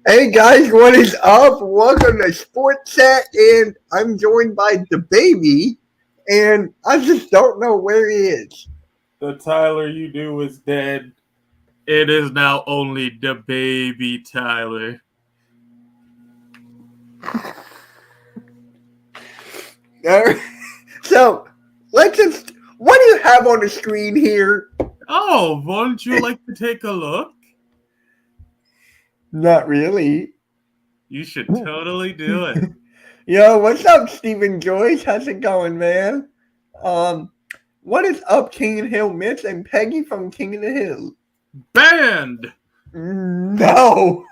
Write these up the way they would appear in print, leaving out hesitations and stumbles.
Hey guys, what is up? Welcome to Sports Chat, and I'm joined by the baby, and I just don't know where he is. The Tyler you knew is dead. It is now only the baby Tyler. So, let's just. What do you have on the screen here? Oh, wouldn't you like to take a look? Not really. You should totally do it. Yo, what's up, Stephen Joyce? How's it going, man? What is up, King of the Hill Mitch and Peggy from King of the Hill? Banned! No!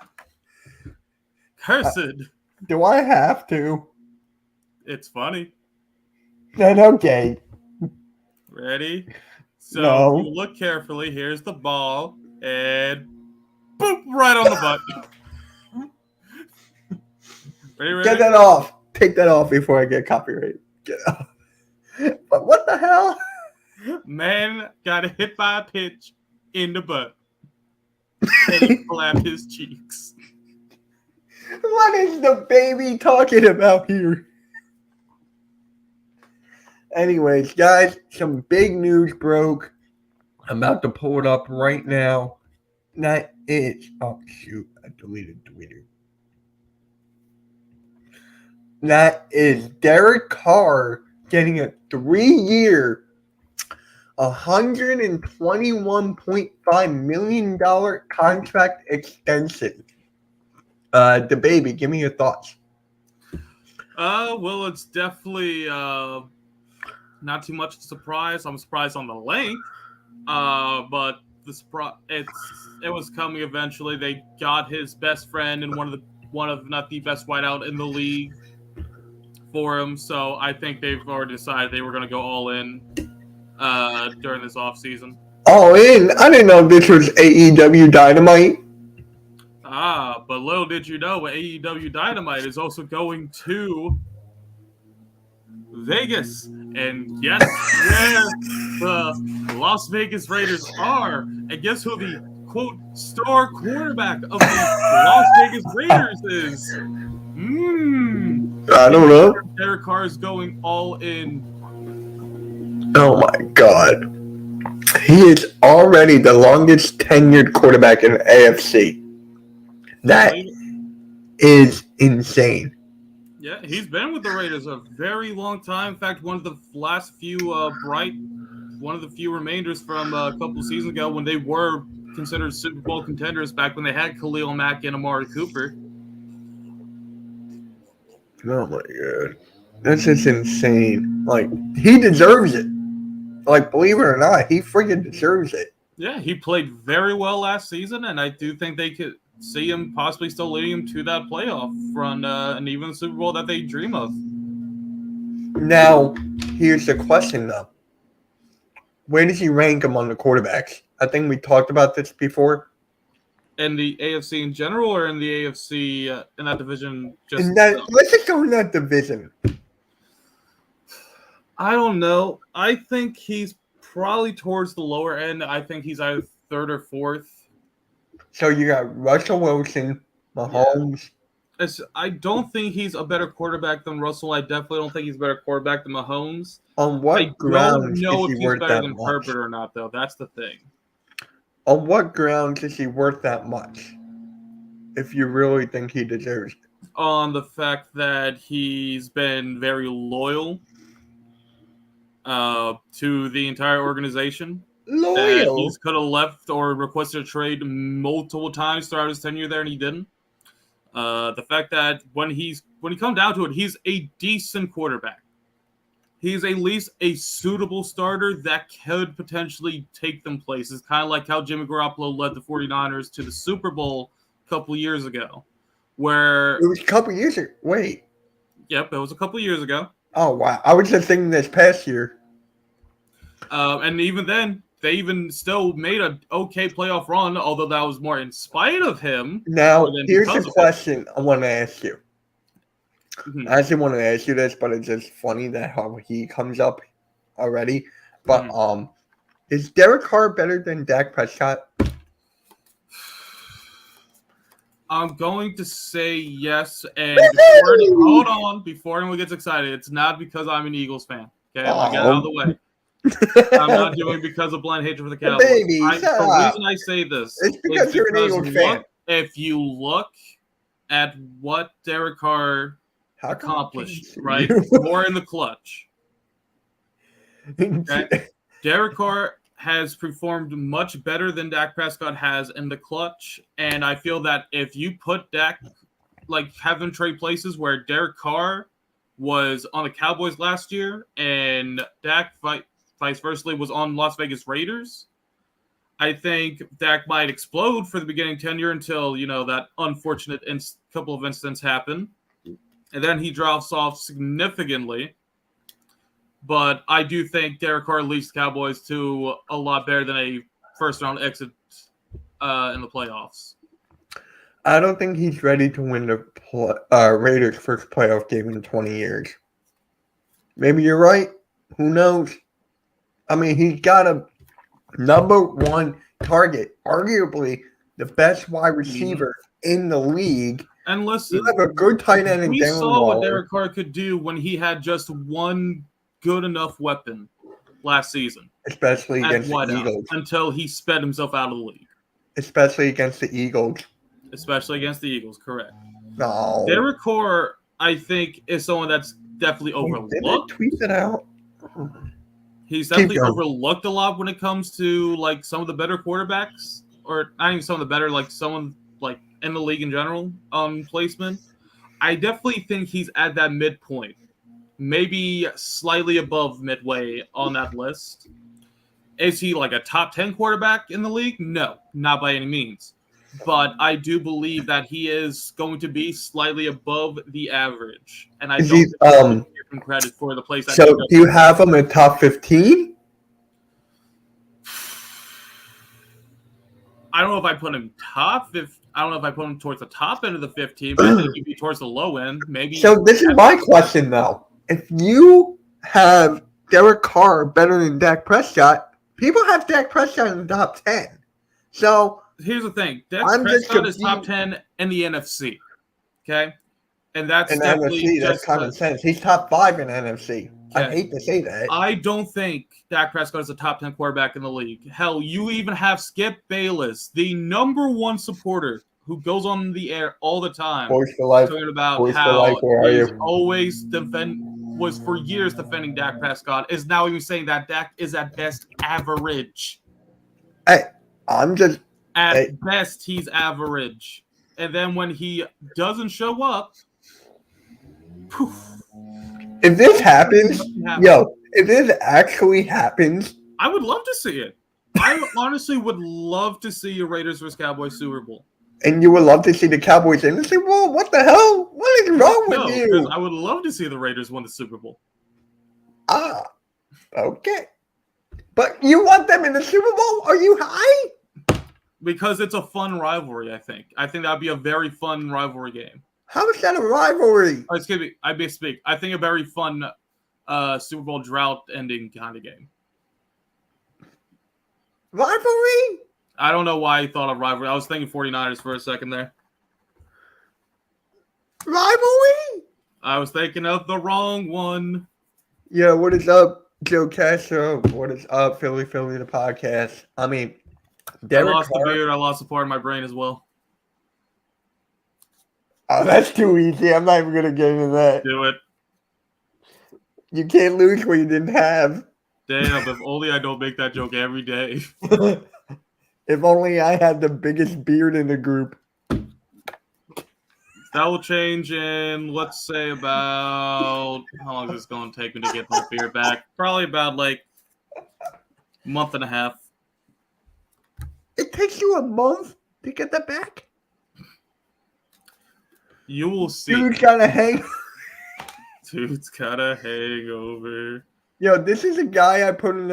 Cursed! Do I have to? It's funny. Then okay. Ready? So, No. you look carefully. Here's the ball. And boop! Right on the butt. Ready? Get that off. Take that off before I get copyrighted. Get it off. But what the hell? Man got hit by a pitch in the butt. And he clapped his cheeks. What is the baby talking about here? Anyways, guys, some big news broke. I'm about to pull it up right now. That is, oh shoot, I deleted Twitter. That is Derek Carr getting a 3-year, $121.5 million contract extension. The baby, give me your thoughts. Well, it's definitely not too much of a surprise. I'm surprised on the length, but it was coming eventually. They got his best friend and one of not the best wideout in the league for him. So I think they've already decided they were going to go all in during this offseason. All in? I didn't know this was AEW Dynamite. But little did you know, AEW Dynamite is also going to Vegas. And guess where the Las Vegas Raiders are? And guess who the, quote, star quarterback of the Las Vegas Raiders is? I don't know. Derek Carr is going all in. Oh my God. He is already the longest tenured quarterback in the AFC. That is insane. Yeah, he's been with the Raiders a very long time. In fact, one of the last few bright one of the few remainders from a couple of seasons ago when they were considered Super Bowl contenders back when they had Khalil Mack and Amari Cooper. Oh my god. That's just insane. Like, he deserves it. Like, believe it or not, he freaking deserves it. Yeah, he played very well last season, and I do think they could see him possibly still leading him to that playoff run and even the Super Bowl that they dream of. Now, here's the question, though. Where does he rank among the quarterbacks? I think we talked about this before. In the AFC in general, or in the AFC in that division? Let's just go in that division. I don't know. I think he's probably towards the lower end. I think he's either third or fourth. So you got Russell Wilson, Mahomes. Yeah. I don't think he's a better quarterback than Russell. I definitely don't think he's a better quarterback than Mahomes. On what grounds I don't know is if he he's worth better that than much? Herbert or not, though. That's the thing. On what grounds is he worth that much? If you really think he deserves it. On the fact that he's been very loyal to the entire organization. Loyal? He could have left or requested a trade multiple times throughout his tenure there, and he didn't. The fact that when he comes down to it, he's a decent quarterback. He's at least a suitable starter that could potentially take them places, kind of like how Jimmy Garoppolo led the 49ers to the Super Bowl a couple years ago. Where it was a couple years ago. Wait. Yep, it was a couple years ago. Oh, wow. I was just thinking this past year. And even then, they even still made an okay playoff run, although that was more in spite of him. Now, here's the question I want to ask you. Mm-hmm. I actually want to ask you this, but it's just funny that how he comes up already. But is Derek Carr better than Dak Prescott? I'm going to say yes. And before anyone gets excited, it's not because I'm an Eagles fan. Okay, I'm going to get out of the way. I'm not doing it because of blind hatred for the Cowboys. The reason I say this is because you're an Eagles fan. If you look at what Derek Carr accomplished, right, more in the clutch. Okay? Derek Carr has performed much better than Dak Prescott has in the clutch, and I feel that if you put Dak, like have them trade places where Derek Carr was on the Cowboys last year and Dak vice versa was on Las Vegas Raiders, I think Dak might explode for the beginning tenure until, that unfortunate couple of incidents happen. And then he drops off significantly. But I do think Derek Carr leads the Cowboys to a lot better than a first-round exit in the playoffs. I don't think he's ready to win the Raiders' first playoff game in 20 years. Maybe you're right. Who knows? I mean, he's got a number one target, arguably the best wide receiver in the league. And listen, you have a good tight end in we Darren saw Waller. What Derek Carr could do when he had just one good enough weapon last season. Especially against the Eagles. Until he sped himself out of the league. Especially against the Eagles. Correct. No. Derek Carr, I think, is someone that's definitely overlooked. Did I tweet it out? He's definitely overlooked a lot when it comes to like some of the better quarterbacks, or not even some of the better, like someone like in the league in general placement. I definitely think he's at that midpoint, maybe slightly above midway on that list. Is he like a top 10 quarterback in the league? No, not by any means. But I do believe that he is going to be slightly above the average, and I don't give him credit for the place. So, do you have him in top 15? I don't know if I put him top 15. I don't know if I put him towards the top end of the 15, but I think he'd be towards the low end. Maybe. So this is my question, though. If you have Derek Carr better than Dak Prescott, people have Dak Prescott in the top 10. So here's the thing. Dak Prescott is top 10 in the NFC. Okay? And that's in NFC, that's common sense. He's top 5 in NFC. Okay. I hate to say that. I don't think Dak Prescott is a top 10 quarterback in the league. Hell, you even have Skip Bayless, the number one supporter who goes on the air all the time, Voice for life. talking about Voice how life, he's always was for years defending Dak Prescott is now even saying that Dak is at best average. Hey, I'm just At best, he's average. And then when he doesn't show up, poof. If this happens, if this actually happens, I would love to see it. I honestly would love to see a Raiders vs. Cowboys Super Bowl. And you would love to see the Cowboys in the Super Bowl? What the hell? What is wrong with you? Because I would love to see the Raiders win the Super Bowl. Ah, okay. But you want them in the Super Bowl? Are you high? Because it's a fun rivalry, I think. I think that would be a very fun rivalry game. How is that a rivalry? Oh, excuse me. I misspeak. I think a very fun Super Bowl drought-ending kind of game. Rivalry? I don't know why I thought of rivalry. I was thinking 49ers for a second there. Rivalry? I was thinking of the wrong one. Yeah, what is up, Joe Castro? What is up, Philly the podcast? I mean, Derek I lost Carr. the beard. I lost the part of my brain as well. Oh, that's too easy. I'm not even going to get into that. Do it. You can't lose what you didn't have. Damn, if only I don't make that joke every day. If only I had the biggest beard in the group. That will change in, let's say, about... How long is this going to take me to get my beard back? Probably about, like, a month and a half. It takes you a month to get that back? You will see. Dude's got a hangover. Dude's got a hangover. Yo, this is a guy I put in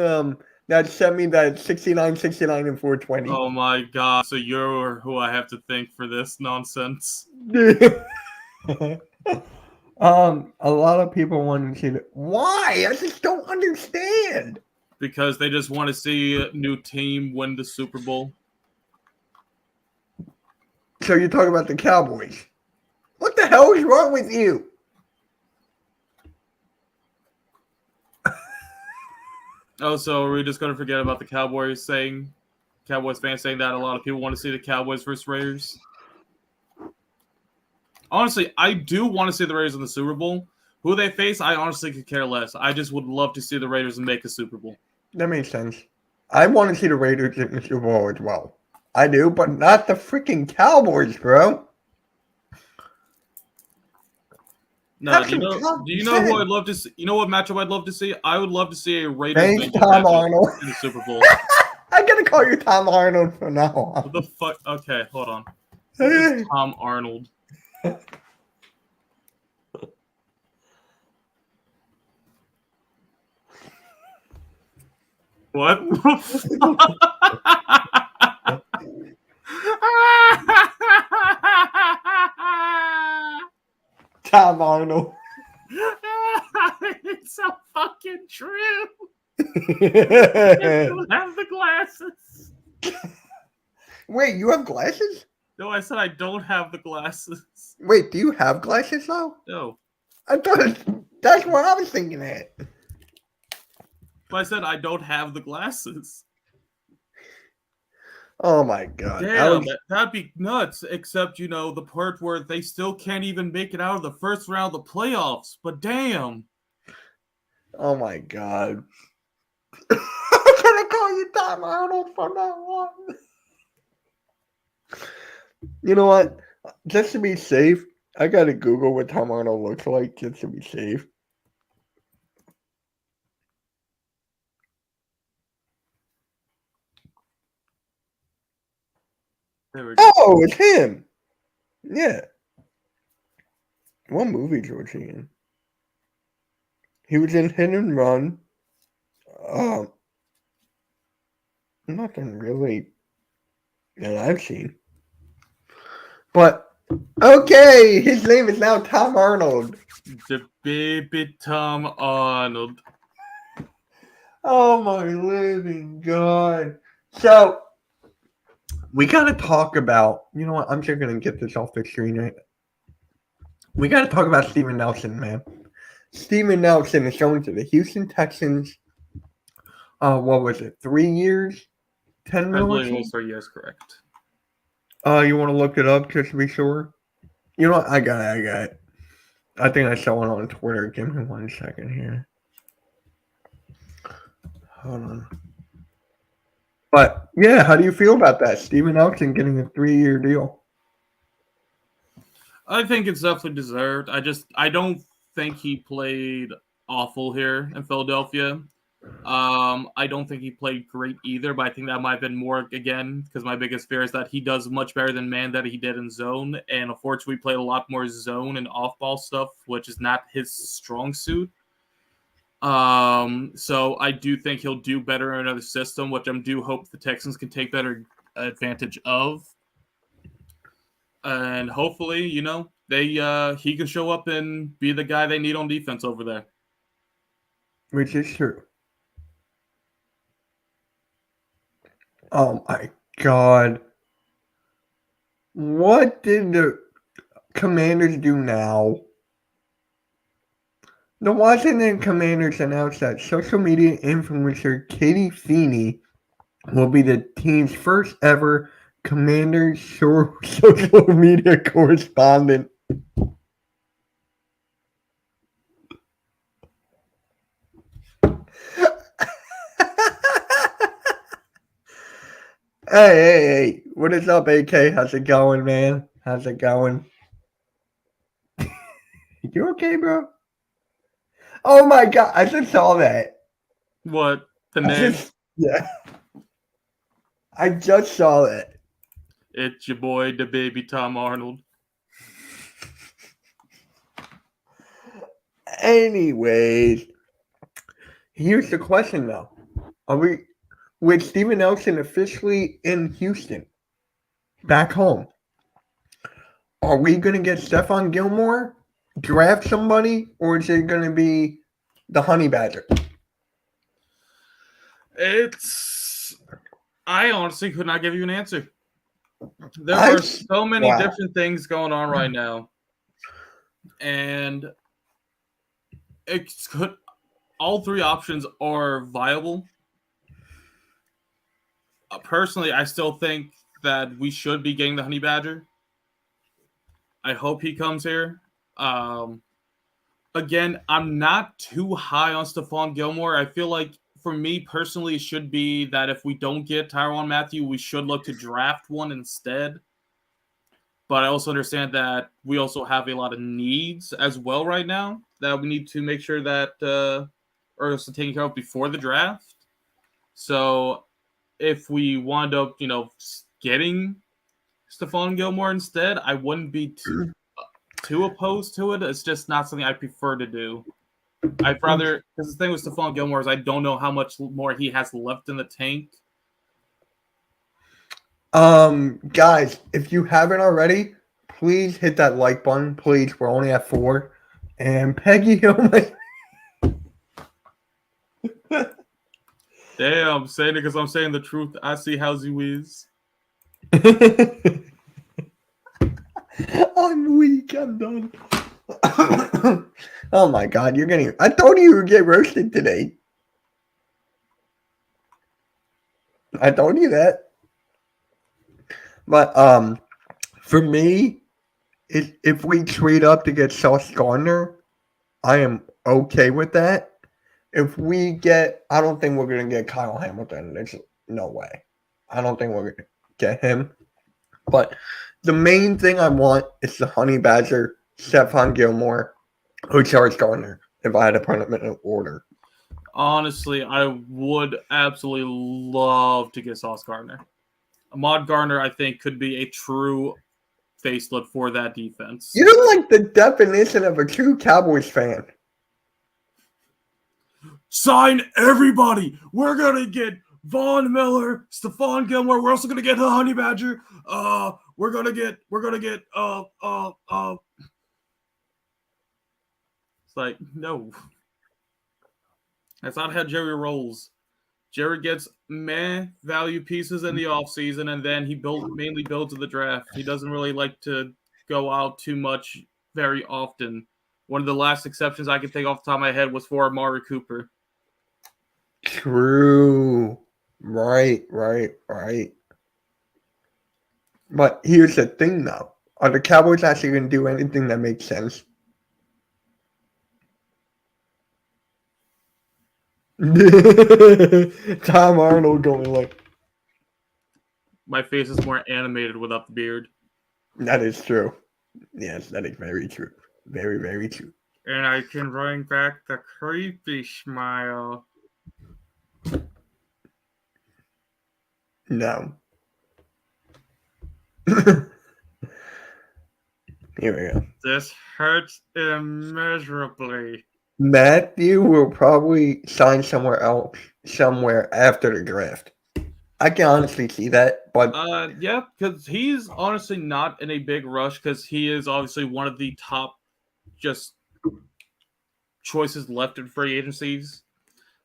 that sent me that 69, 69, and 420. Oh my god. So you're who I have to thank for this nonsense. A lot of people want to see that. Why? I just don't understand. Because they just want to see a new team win the Super Bowl. So you're talking about the Cowboys. What the hell is wrong with you? Oh, so are we just going to forget about the Cowboys fans saying that a lot of people want to see the Cowboys versus Raiders? Honestly, I do want to see the Raiders in the Super Bowl. Who they face, I honestly could care less. I just would love to see the Raiders make a Super Bowl. That makes sense. I want to see the Raiders in the Super Bowl as well. I do, but not the freaking Cowboys, bro. No, do you know who I'd love to see? You know what matchup I'd love to see? I would love to see a Raiders Tom Arnold in the Super Bowl. I'm gonna call you Tom Arnold from now on. What the fuck? Okay, hold on. It's Tom Arnold. What? Tom Arnold. It's so fucking true. I don't have the glasses. Wait, you have glasses? No, I said I don't have the glasses. Wait, do you have glasses though? No. I thought that's what I was thinking at. But I said I don't have the glasses. Oh my god. Damn, that'd be nuts. Except, the part where they still can't even make it out of the first round of the playoffs. But damn. Oh my god. I'm gonna call you Tom Arnold from now on. You know what? Just to be safe, I gotta Google what Tom Arnold looks like just to be safe. There we go. Oh, it's him. Yeah. What movie was he in? He was in Hit and Run. Nothing really that I've seen. But, okay, his name is now Tom Arnold. The baby Tom Arnold. Oh my living God. So, we got to talk about, you know what, I'm just going to get this off the screen right. We got to talk about Steven Nelson, man. Steven Nelson is going to the Houston Texans. What was it, 3 years? 10 million? I believe it was 3 years, correct. You want to look it up just to be sure? You know what, I got it. I think I saw it on Twitter. Give me 1 second here. Hold on. But yeah, how do you feel about that? Steven Elton getting a 3-year deal. I think it's definitely deserved. I don't think he played awful here in Philadelphia. I don't think he played great either, but I think that might have been more again because my biggest fear is that he does much better than man that he did in zone, and unfortunately, we played a lot more zone and off-ball stuff, which is not his strong suit. So I do think he'll do better in another system, which I do hope the Texans can take better advantage of, and hopefully, they he can show up and be the guy they need on defense over there. Which is true. Oh my God. What did the Commanders do now? The Washington Commanders announced that social media influencer Katie Feeney will be the team's first ever Commanders social media correspondent. Hey, what is up, AK? How's it going, man? How's it going? You okay, bro? Oh my God, I just saw that. What? The name? Yeah. I just saw that. It's your boy, the baby Tom Arnold. Anyways, here's the question though. With Steven Nelson officially in Houston, back home, are we going to get Stephon Gilmore, draft somebody, or is it going to be the Honey Badger? I honestly could not give you an answer. There are so many different things going on right now. And all three options are viable. Personally, I still think that we should be getting the Honey Badger. I hope he comes here. Again, I'm not too high on Stephon Gilmore. I feel like, for me personally, it should be that if we don't get Tyrann Mathieu, we should look to draft one instead. But I also understand that we also have a lot of needs as well right now that we need to make sure that are also taken care of before the draft. So if we wind up, getting Stephon Gilmore instead, I wouldn't be too opposed to it. It's just not something I prefer to do. I'd rather, because the thing with Stephon Gilmore is I don't know how much more he has left in the tank. Guys, if you haven't already, please hit that like button. Please, we're only at 4. And Peggy, oh my. Damn, I'm saying it because I'm saying the truth. I see how you is. I'm weak. I'm done. Oh my God, you're getting. I told you would get roasted today. I told you that. But for me, if we trade up to get Sauce Gardner, I am okay with that. If we get, I don't think we're gonna get Kyle Hamilton. There's no way. I don't think we're gonna get him. But the main thing I want is the Honey Badger, Stephon Gilmore, or Sauce Gardner. If I had to put them in order. Honestly, I would absolutely love to get Sauce Gardner. Ahmad Gardner, I think, could be a true facelift for that defense. You're like the definition of a true Cowboys fan. Sign everybody. We're gonna get Von Miller, Stephon Gilmore. We're also gonna get the Honey Badger. We're gonna get. It's like, no. That's not how Jerry rolls. Jerry gets value pieces in the offseason, and then he mainly builds in the draft. He doesn't really like to go out too much very often. One of the last exceptions I can think off the top of my head was for Amari Cooper. True. Right. But here's the thing, though. Are the Cowboys actually going to do anything that makes sense? Tom Arnold going like, My face is more animated without the beard. that is true. Yes, that is very true. Very, very true. And I can bring back the creepy smile. No. Here we go. This hurts immeasurably. Matthew will probably sign somewhere else, somewhere after the draft. I can honestly see that, but Yeah, because he's honestly not in a big rush because he is obviously one of the top just choices left in free agencies.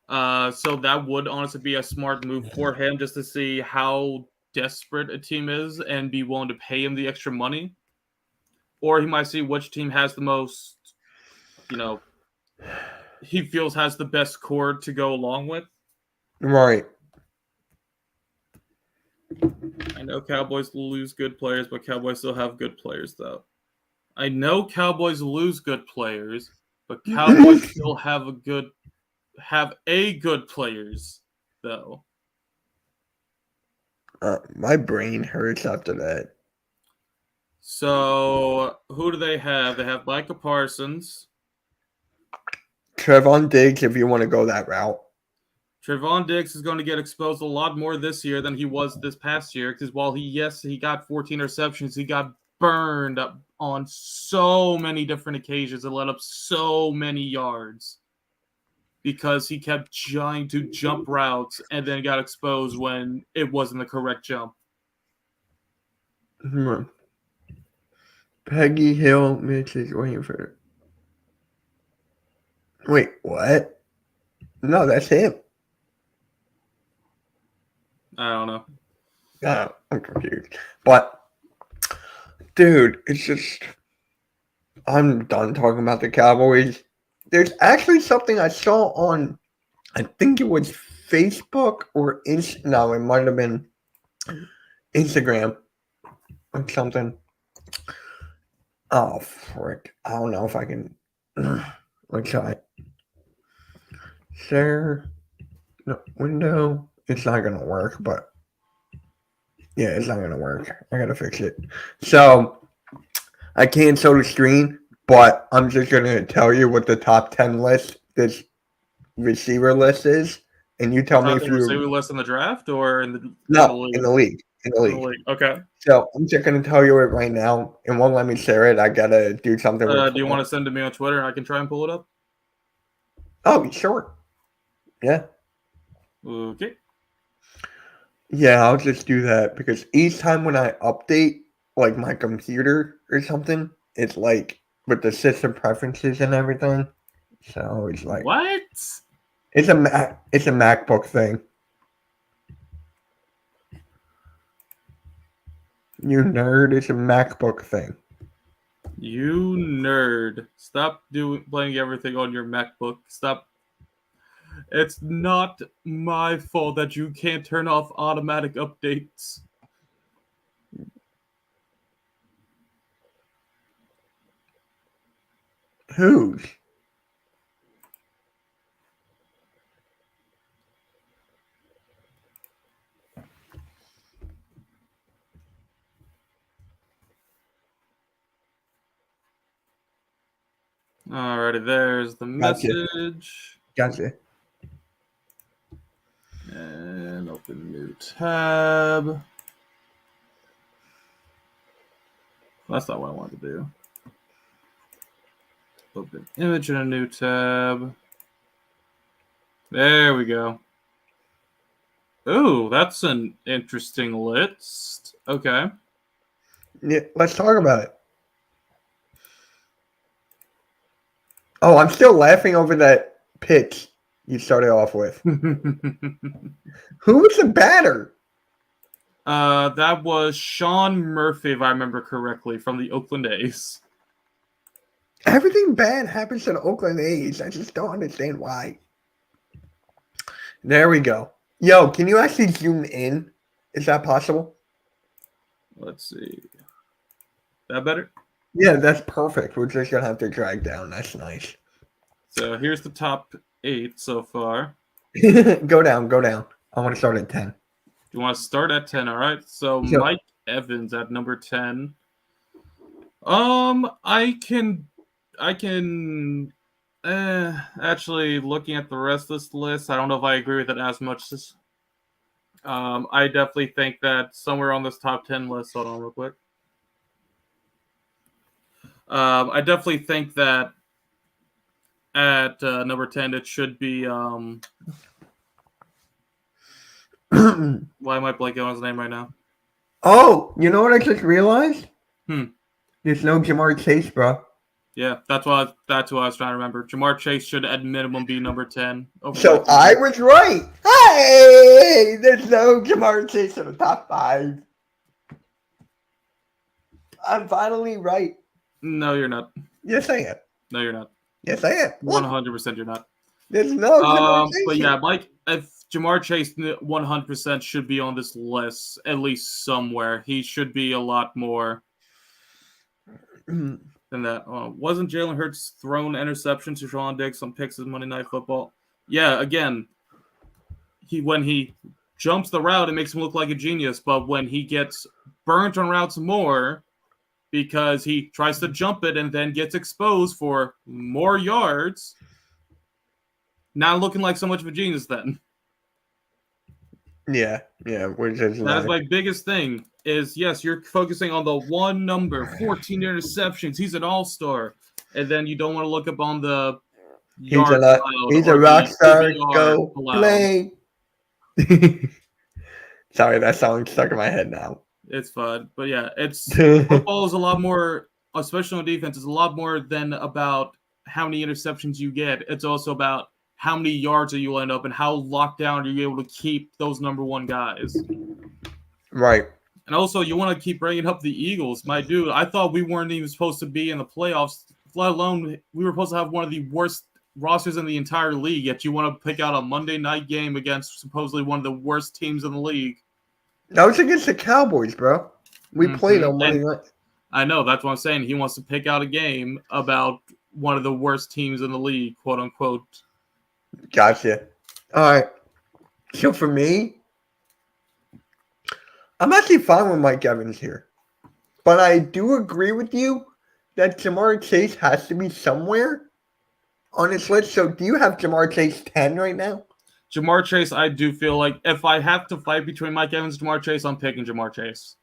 So that would honestly be a smart move for him just to see how desperate a team is and be willing to pay him the extra money. Or he might see which team has the most, he feels has the best core to go along with. right. I know Cowboys lose good players, but Cowboys still have good players, though. I know Cowboys lose good players, but Cowboys still have a good players, though. My brain hurts after that. So who do they have? They have Micah Parsons. Trevon Diggs, if you want to go that route. Trevon Diggs is going to get exposed a lot more this year than he was this past year because while he got 14 receptions, he got burned up on so many different occasions and let up so many yards because he kept trying to jump routes and then got exposed when it wasn't the correct jump. Peggy Hill, Mitch is waiting for it. Wait, what? No, that's him. I don't know. I'm confused. But, dude, it's just. I'm done talking about the Cowboys. There's actually something I saw on, I think it was Facebook or no, it might have been Instagram or something. Oh, frick. I don't know if I can. Let's try it. Share. No, window. It's not going to work, but yeah, it's not going to work. I got to fix it. So I can't show the screen, but I'm just going to tell you what the top 10 list, this receiver list is. And you tell me if The you. receiver list in the draft or in the league? In the league. In the league. Okay. So I'm just going to tell you it right now. It won't let me share it. I got to do something. Do you want to send it to me on Twitter and I can try and pull it up? Oh, sure. Yeah. Okay. Yeah, I'll just do that because each time when I update like my computer or something, it's like with the system preferences and everything. So it's like what? It's a MacBook thing. You nerd, it's a MacBook thing. You nerd. Stop playing everything on your MacBook. Stop. It's not my fault that you can't turn off automatic updates. Whose? Alrighty, there's the message. Gotcha. And open new tab. That's not what I wanted to do. Open image in a new tab. There we go. Ooh, that's an interesting list. Okay. Yeah, let's talk about it. Oh, I'm still laughing over that pitch you started off with. Who was the batter? That was Sean Murphy, if I remember correctly, from the Oakland A's. Everything bad happens to the Oakland A's. I just don't understand why. There we go. Yo, can you actually zoom in? Is that possible? Let's see. That better? Yeah, that's perfect. We're just going to have to drag down. That's nice. So here's the top 8 so far. Go down, go down. I want to start at 10. You want to start at 10, all right? So So- Mike Evans at number 10. I can actually looking at the rest of this list, I don't know if I agree with it as much as I definitely think that somewhere on this top 10 list, hold on real quick. I definitely think that at number 10 it should be why am I blanking on his name right now? Oh, you know what I just realized? Hmm. There's no Jamar Chase, bro. Yeah, that's what I was trying to remember. Jamar Chase should at minimum be number 10. So I was right. Hey, there's no Jamar Chase in the top 5. I'm finally right. No, you're not. Yes, I am. No, you're not. Yes, I am. 100% you're not. There's no Jamar Chase. But yeah, Mike, if Jamar Chase 100% should be on this list, at least somewhere. He should be a lot more than that. Wasn't Jalen Hurts thrown interceptions to Sean Diggs on picks in Monday Night Football? Yeah, again, when he jumps the route, it makes him look like a genius. But when he gets burnt on routes more because he tries to jump it and then gets exposed for more yards, not looking like so much of a genius then. Yeah. That's my biggest thing is, yes, you're focusing on the one number, 14 interceptions. He's an all-star. And then you don't want to look up on the yard he's a rock star. Go play. Sorry, that song stuck in my head now. It's fun. But yeah, football is a lot more, especially on defense, is a lot more than about how many interceptions you get. It's also about how many yards you end up and how locked down are you able to keep those number one guys. Right. And also, you want to keep bringing up the Eagles. My dude, I thought we weren't even supposed to be in the playoffs, let alone we were supposed to have one of the worst rosters in the entire league, yet you want to pick out a Monday night game against supposedly one of the worst teams in the league. That was against the Cowboys, bro. We played on Monday night. I know, that's what I'm saying. He wants to pick out a game about one of the worst teams in the league, quote unquote. Gotcha. All right. So for me, I'm actually fine with Mike Evans here. But I do agree with you that Jamar Chase has to be somewhere on this list. So do you have Jamar Chase 10 right now? Jamar Chase, I do feel like if I have to fight between Mike Evans and Jamar Chase, I'm picking Jamar Chase.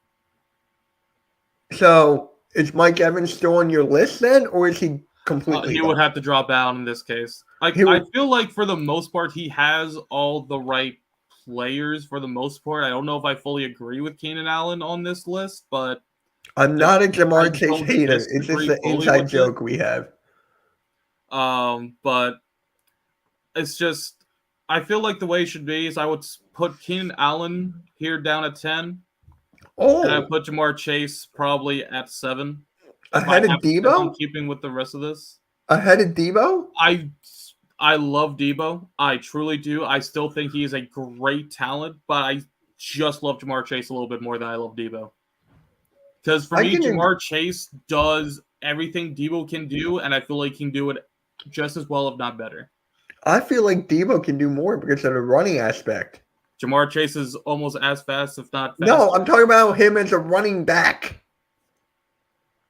So is Mike Evans still on your list then, or is he completely he would have to drop out in this case. I feel like for the most part, he has all the right players for the most part. I don't know if I fully agree with Keenan Allen on this list, but I'm not a Jamar Chase hater. It's just an inside joke we have. But it's just, I feel like the way it should be is I would put Keenan Allen here down at 10. Oh. And I put Jamar Chase probably at 7. Ahead of Debo? I'm keeping with the rest of this. Ahead of Debo? I love Debo. I truly do. I still think he is a great talent, but I just love Jamar Chase a little bit more than I love Debo. Because for me, Jamar Chase does everything Debo can do, and I feel like he can do it just as well, if not better. I feel like Debo can do more because of the running aspect. Jamar Chase is almost as fast, if not faster. No, I'm talking about him as a running back.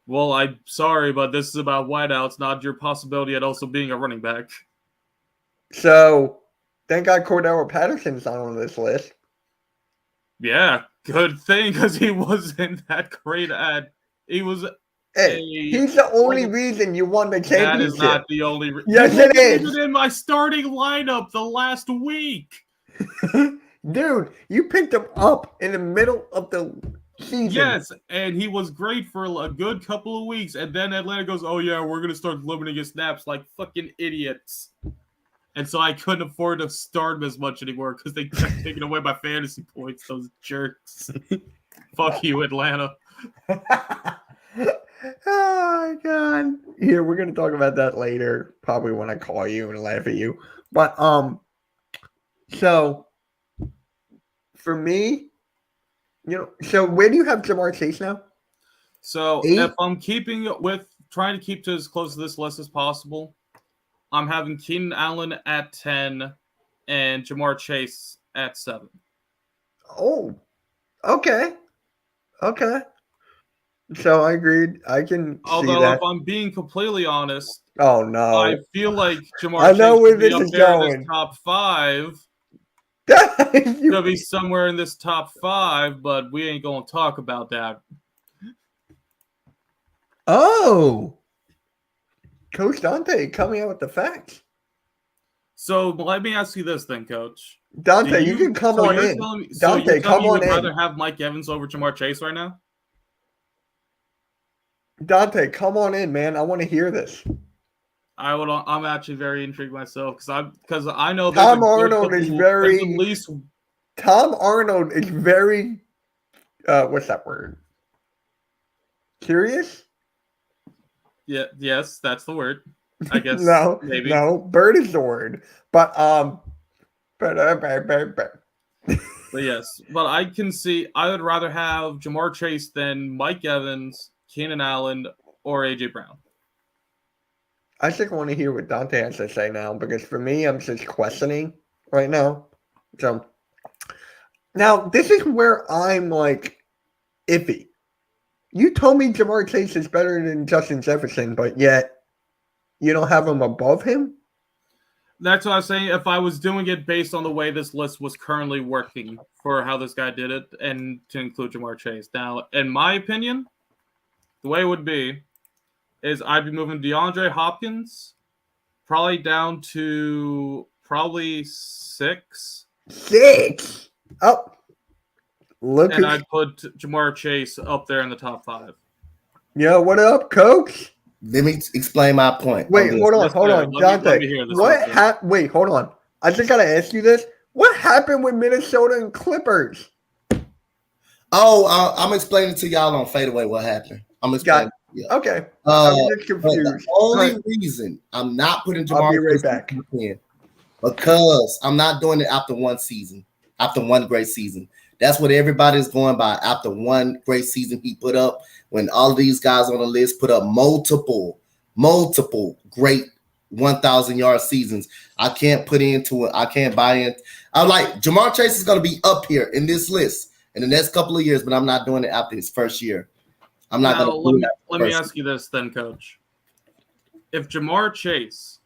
Well, I'm sorry, but this is about wideouts, not your possibility at also being a running back. So, thank God Cordell Patterson's not on this list. Yeah, good thing, because he wasn't that great at... He was... Hey, he's the only reason you won the championship. That is not the only reason. Yes, it is. He was in my starting lineup the last week. Dude, you picked him up in the middle of the season. Yes, and he was great for a good couple of weeks. And then Atlanta goes, oh, yeah, we're going to start limiting his snaps like fucking idiots. And so I couldn't afford to start him as much anymore because they kept taking away my fantasy points, those jerks. Fuck you, Atlanta. Oh, my God. Here, we're going to talk about that later, probably when I call you and laugh at you. But, so, for me, so where do you have Jamar Chase now? So, 8? If I'm trying to keep to as close to this list as possible, I'm having Keenan Allen at 10, and Jamar Chase at 7. Oh, okay. Okay. So I agreed. I can see Although, that. if I'm being completely honest, Oh, no. I feel like Jamar I know Chase where should be this up is there in this going. top 5. You- Should be somewhere in this top 5, but we ain't going to talk about that. Oh. Coach Dante coming out with the facts. So let me ask you this then, Coach. Dante, you can come on in. Dante, come you on would rather in. have Mike Evans over Jamar Chase right now? Dante, come on in, man. I want to hear this. I'm actually very intrigued myself because I know Tom Arnold is very. there's at least Tom Arnold is very. What's that word? Curious? Yeah, yes, that's the word. I guess maybe. No, bird is the word. But But yes, but I can see I would rather have Jamar Chase than Mike Evans, Keenan Allen, or AJ Brown. I just want to hear what Dante has to say now because for me, I'm just questioning right now. So now this is where I'm like iffy. You told me Jamar Chase is better than Justin Jefferson, but yet you don't have him above him? That's what I was saying. If I was doing it based on the way this list was currently working for how this guy did it, and to include Jamar Chase. Now, in my opinion, the way it would be is I'd be moving DeAndre Hopkins probably down to probably 6. 6. Oh, look And who. I'd put Jamar Chase up there in the top 5. Yo, what up, Coach? Let me explain my point. Wait, hold on, Yes, hold sir. on, Let Dante. me hear this What real quick. happened? Wait, hold on. I just gotta ask you this. What happened with Minnesota and Clippers? Oh, I'm explaining to y'all on fadeaway what happened. I'm explaining. Yeah. Okay, I'm just But confused. the only reason I'm not putting Jamar I'll be right Chase back. in because I'm not doing it after one season, after one great season. That's what everybody's going by. After one great season he put up, when all of these guys on the list put up multiple great 1,000-yard seasons, I can't put into it. I can't buy in. I'm like, Jamar Chase is going to be up here in this list in the next couple of years, but I'm not doing it after his first year. I'm not going to do that. Let me ask you this then, Coach. If Jamar Chase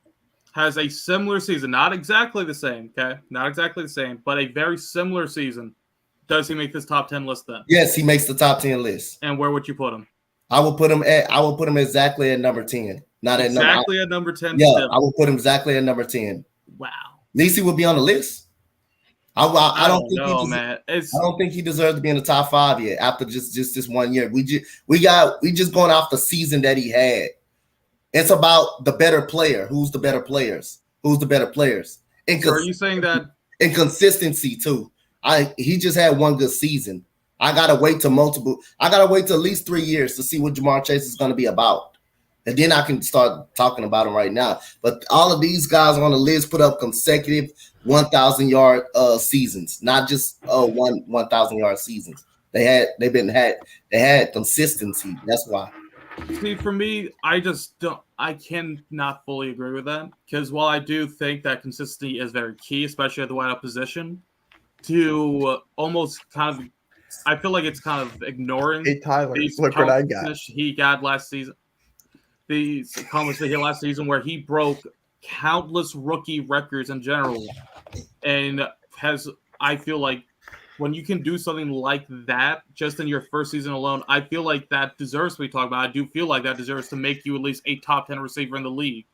has a similar season, not exactly the same, okay? Not exactly the same, but a very similar season, does he make this top 10 list then? Yes, he makes the top 10 list. And where would you put him? I will put him exactly at number 10. Not at exactly at number 10. Yeah, still. I will put him exactly at number 10. Wow. At least he would be on the list. I don't think he deserves to be in the top 5 yet after just this 1 year. We just going off the season that he had. It's about the better player. Who's the better players? Who's the better players? So are you saying that in consistency too? He just had one good season. I gotta wait till at least 3 years to see what Jamar Chase is going to be about, and then I can start talking about him right now. But all of these guys on the list put up consecutive 1,000-yard seasons, not just 1,000-yard seasons. They had consistency. That's why. See, for me, I cannot fully agree with that, because while I do think that consistency is very key, especially at the wideout position, to almost kind of, I feel like it's kind of ignoring Hey, Tyler, these look what I got. he got last season. These accomplishments that he had last season, where he broke countless rookie records in general, and I feel like when you can do something like that just in your first season alone, I feel like that deserves to be talked about. I do feel like that deserves to make you at least a top 10 receiver in the league.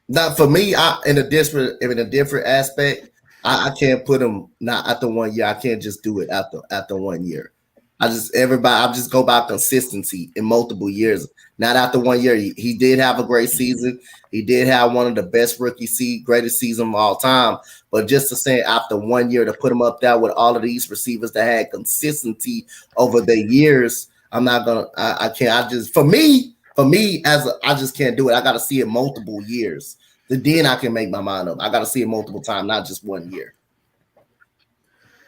Now, for me, in a different aspect, I can't put him not after 1 year. I can't just do it after 1 year. I just go by consistency in multiple years. Not after 1 year. He did have a great season. He did have one of the best greatest season of all time. But just to say after 1 year to put him up there with all of these receivers that had consistency over the years, I'm not gonna. I can't. I just for me I just can't do it. I got to see it multiple years. Then I can make my mind up. I got to see it multiple times, not just 1 year.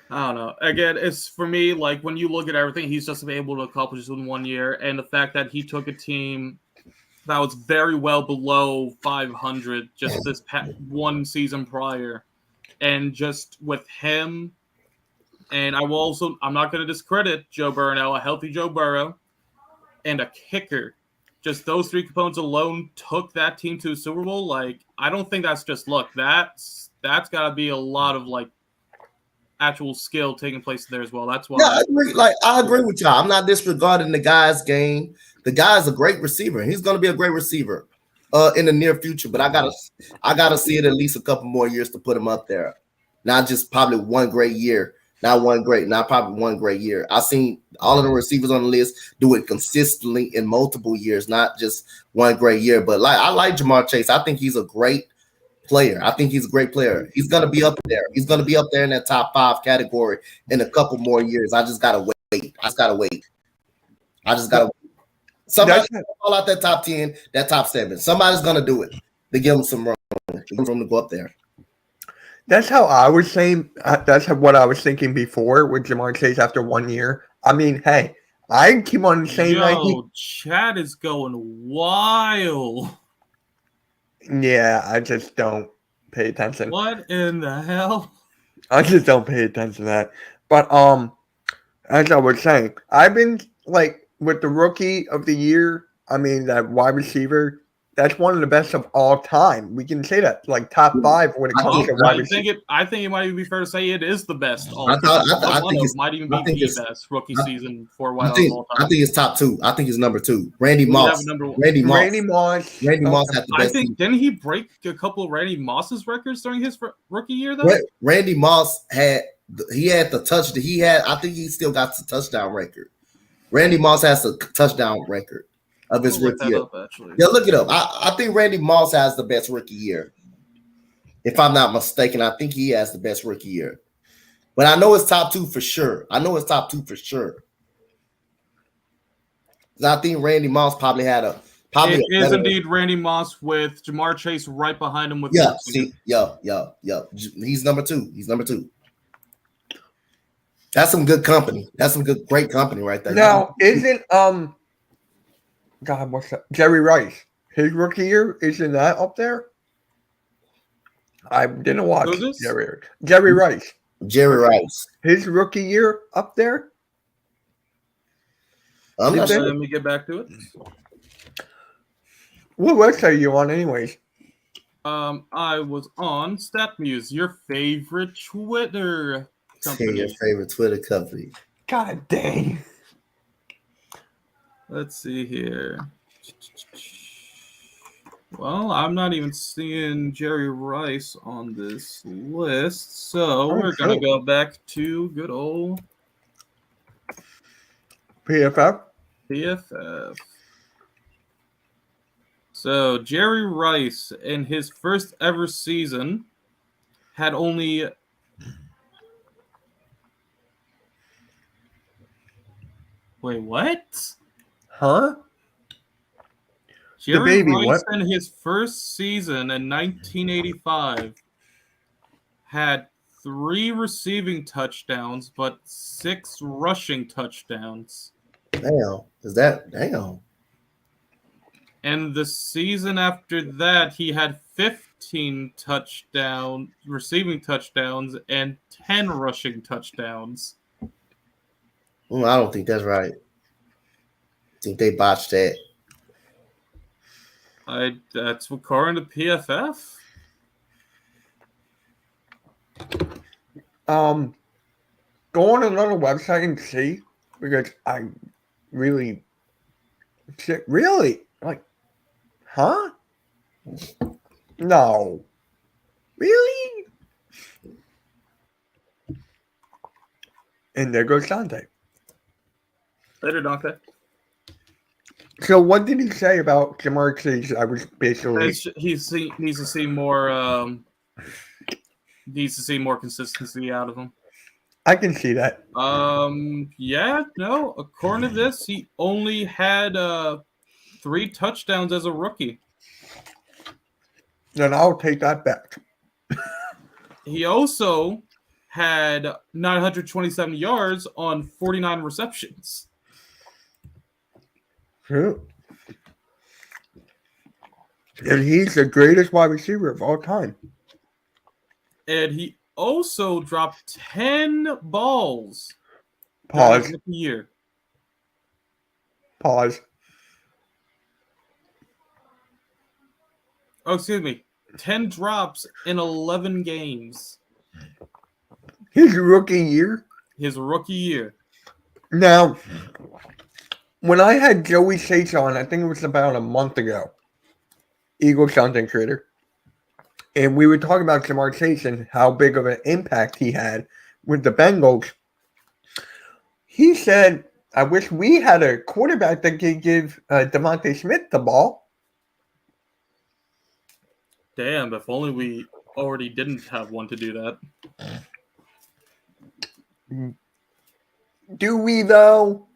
I don't know. Again, it's for me, like when you look at everything he's just been able to accomplish this in 1 year, and the fact that he took a team that was very well below 500 just this one season prior, and just with him, and I'm not going to discredit Joe Burrow, a healthy Joe Burrow, and a kicker. Just those three components alone took that team to a Super Bowl. Like, I don't think that's just luck. That's got to be a lot of like actual skill taking place there as well. That's why. Yeah, I agree. I agree with y'all. I'm not disregarding the guy's game. The guy's a great receiver. He's going to be a great receiver in the near future. But I gotta see it at least a couple more years to put him up there. Not just probably one great year. Not probably one great year. I've seen all of the receivers on the list do it consistently in multiple years, not just one great year. But I like Jamar Chase. I think he's a great player. I think he's a great player. He's gonna be up there. He's gonna be up there in that top 5 category in a couple more years. I just gotta wait. Somebody's gonna fall out that top 10, that top 7. Somebody's gonna do it to give him some room. To go up there. That's how I was saying. That's what I was thinking before with Jamar Chase after 1 year. I mean, hey, I keep on saying Chad is going wild. Yeah, I just don't pay attention. What in the hell? I just don't pay attention to that. But as I was saying, I've been like with the rookie of the year. I mean, that wide receiver. That's one of the best of all time. We can say that, like top 5 when it comes to wide receiver. I think it might even be fair to say it is the best. I think it might even be the best rookie season for wide of all time. I think it's top 2. I think it's number 2. Randy Moss. Randy Moss had the best. I think didn't he break a couple of Randy Moss's records during his rookie year though? Randy Moss had the touch. I think he still got the touchdown record. Randy Moss has the touchdown record of his rookie year. Yeah, look it up. I think Randy Moss has the best rookie year. If I'm not mistaken, I think he has the best rookie year. But I know it's top 2 for sure. I think Randy Moss probably had a It is indeed Randy Moss with Jamar Chase right behind him with He's number 2. That's some good company. That's some great company right there. Now, isn't God, what's that? Jerry Rice. His rookie year, isn't that up there? I didn't watch Jerry Rice. Jerry Rice. His rookie year up there? I'm not sure. Let me get back to it. What website are you on anyways? I was on StatMuse, your favorite Twitter company. Your favorite Twitter company. God dang. Let's see here. Well, I'm not even seeing Jerry Rice on this list, so we're going to go back to good old PFF. So Jerry Rice, in his first ever season, had only... Wait, what? Huh? Jerry Rice in his first season in 1985 had 3 receiving touchdowns, but 6 rushing touchdowns. Damn. And the season after that, he had 15 receiving touchdowns and 10 rushing touchdowns. I don't think that's right. I think they botched that. That's according to PFF. Go on another website and see, because I really like, huh? No, really? And there goes Dante. Later, Dante. So what did he say about Jamar Chase? I was basically he needs to see more consistency out of him. I can see that. According to this, he only had 3 touchdowns as a rookie. Then I'll take that back. He also had 927 yards on 49 receptions. True. And he's the greatest wide receiver of all time. And also dropped 10 balls during Pause. his rookie year. Pause. Oh, excuse me. 10 drops in 11 games. His rookie year. His rookie year. Now, when I had Joey Chase on, I think it was about a month ago, Eagles content creator, and we were talking about Jamar Chase and how big of an impact he had with the Bengals. He said, I wish we had a quarterback that could give Devontae Smith the ball. Damn, if only we already didn't have one to do that. Do we, though?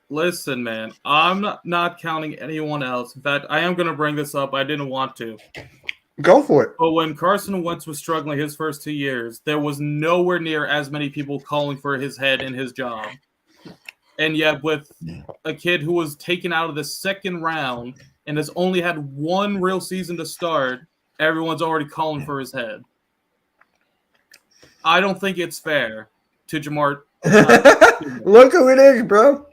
Listen, man, I'm not counting anyone else. In fact, I am going to bring this up. I didn't want to. Go for it. But when Carson Wentz was struggling his first 2 years, there was nowhere near as many people calling for his head and his job. And yet, with a kid who was taken out of the second round and has only had one real season to start, everyone's already calling for his head. I don't think it's fair to Jamar. Look who it is, bro.